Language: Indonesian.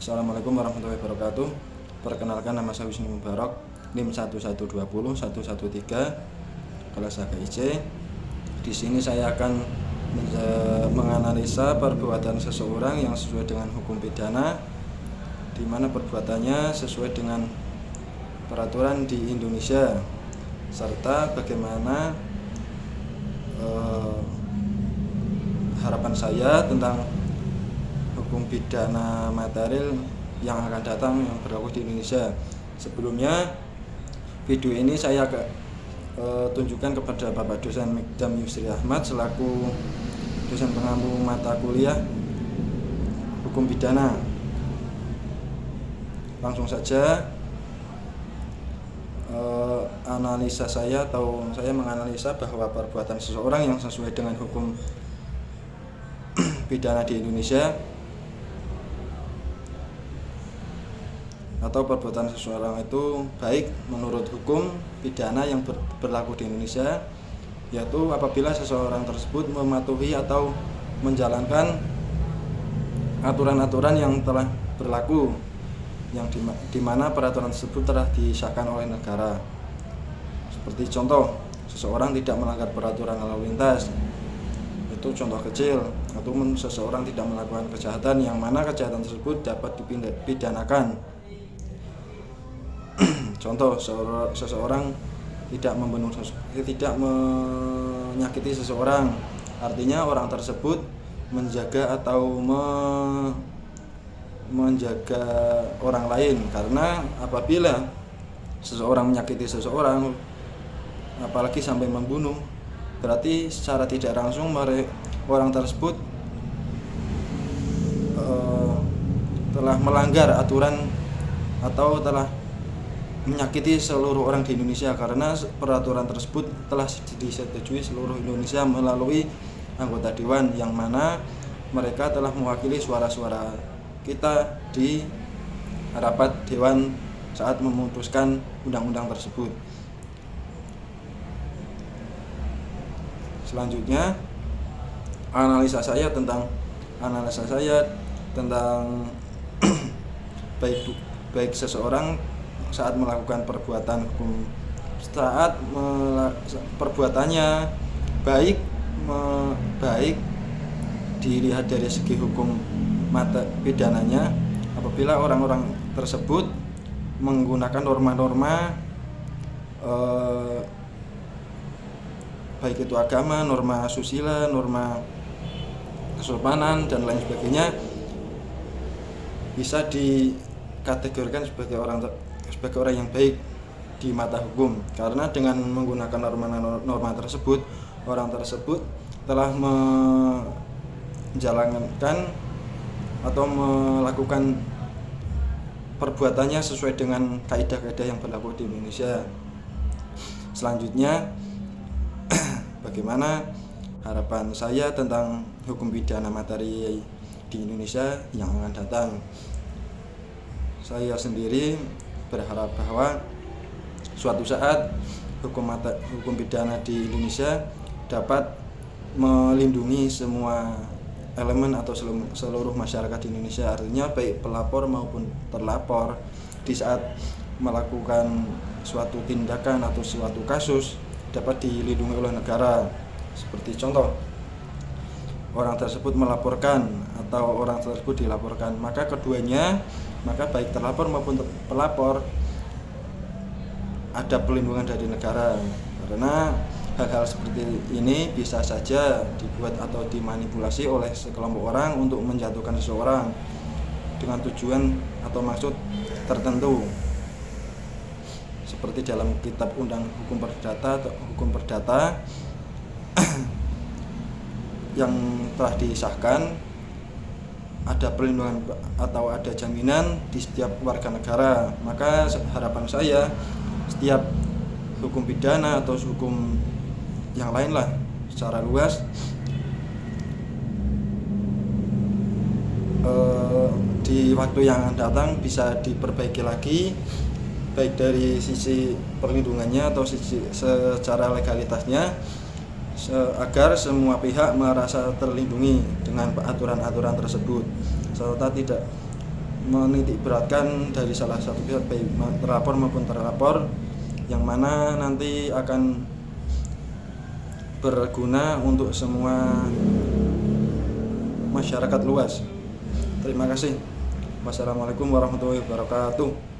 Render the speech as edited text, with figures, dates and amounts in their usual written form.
Assalamualaikum warahmatullahi wabarakatuh. Perkenalkan, nama saya Wisnu Mubarak, NIM 1120113, kelas HKIC. Di sini saya akan menganalisa perbuatan seseorang yang sesuai dengan hukum pidana, di mana perbuatannya sesuai dengan peraturan di Indonesia, serta bagaimana harapan saya tentang hukum pidana material yang akan datang yang berlaku di Indonesia. Sebelumnya, video ini saya tunjukkan kepada Bapak dosen Mikdam Yusri Ahmad selaku dosen pengampu mata kuliah hukum pidana. Langsung saja analisa saya menganalisa bahwa perbuatan seseorang yang sesuai dengan hukum pidana di Indonesia atau perbuatan seseorang itu baik menurut hukum pidana yang berlaku di Indonesia, yaitu apabila seseorang tersebut mematuhi atau menjalankan aturan-aturan yang telah berlaku, yang dimana peraturan tersebut telah disahkan oleh negara. Seperti contoh, seseorang tidak melanggar peraturan lalu lintas, itu contoh kecil. Atau seseorang tidak melakukan kejahatan yang mana kejahatan tersebut dapat dipidanakan. Contoh, seseorang tidak menyakiti seseorang, artinya orang tersebut menjaga atau menjaga orang lain. Karena apabila seseorang menyakiti seseorang, apalagi sampai membunuh, berarti secara tidak langsung orang tersebut telah melanggar aturan atau telah menyakiti seluruh orang di Indonesia, karena peraturan tersebut telah disetujui seluruh Indonesia melalui anggota dewan, yang mana mereka telah mewakili suara-suara kita di rapat dewan saat memutuskan undang-undang tersebut. Selanjutnya, analisa saya tentang baik seseorang saat melakukan perbuatan hukum, perbuatannya baik dilihat dari segi hukum pidananya, apabila orang-orang tersebut menggunakan norma-norma baik itu agama, norma asusila, norma kesopanan dan lain sebagainya, bisa dikategorikan sebagai orang yang baik di mata hukum. Karena dengan menggunakan norma tersebut, orang tersebut telah menjalankan atau melakukan perbuatannya sesuai dengan kaidah-kaidah yang berlaku di Indonesia. Selanjutnya, bagaimana harapan saya tentang hukum pidana materi di Indonesia yang akan datang. Saya sendiri berharap bahwa suatu saat hukum pidana di Indonesia dapat melindungi semua elemen atau seluruh masyarakat di Indonesia, artinya baik pelapor maupun terlapor di saat melakukan suatu tindakan atau suatu kasus dapat dilindungi oleh negara. Seperti contoh, orang tersebut melaporkan atau orang tersebut dilaporkan, maka baik terlapor maupun pelapor ada perlindungan dari negara. Karena hal-hal seperti ini bisa saja dibuat atau dimanipulasi oleh sekelompok orang untuk menjatuhkan seseorang dengan tujuan atau maksud tertentu. Seperti dalam kitab hukum perdata yang telah disahkan, ada perlindungan atau ada jaminan di setiap warga negara. Maka harapan saya, setiap hukum pidana atau hukum yang lain lah secara luas di waktu yang akan datang bisa diperbaiki lagi, baik dari sisi perlindungannya atau sisi secara legalitasnya, agar semua pihak merasa terlindungi dengan aturan-aturan tersebut, serta tidak menitik beratkan dari salah satu pihak, baik terlapor maupun terlapor, yang mana nanti akan berguna untuk semua masyarakat luas. Terima kasih. Wassalamualaikum warahmatullahi wabarakatuh.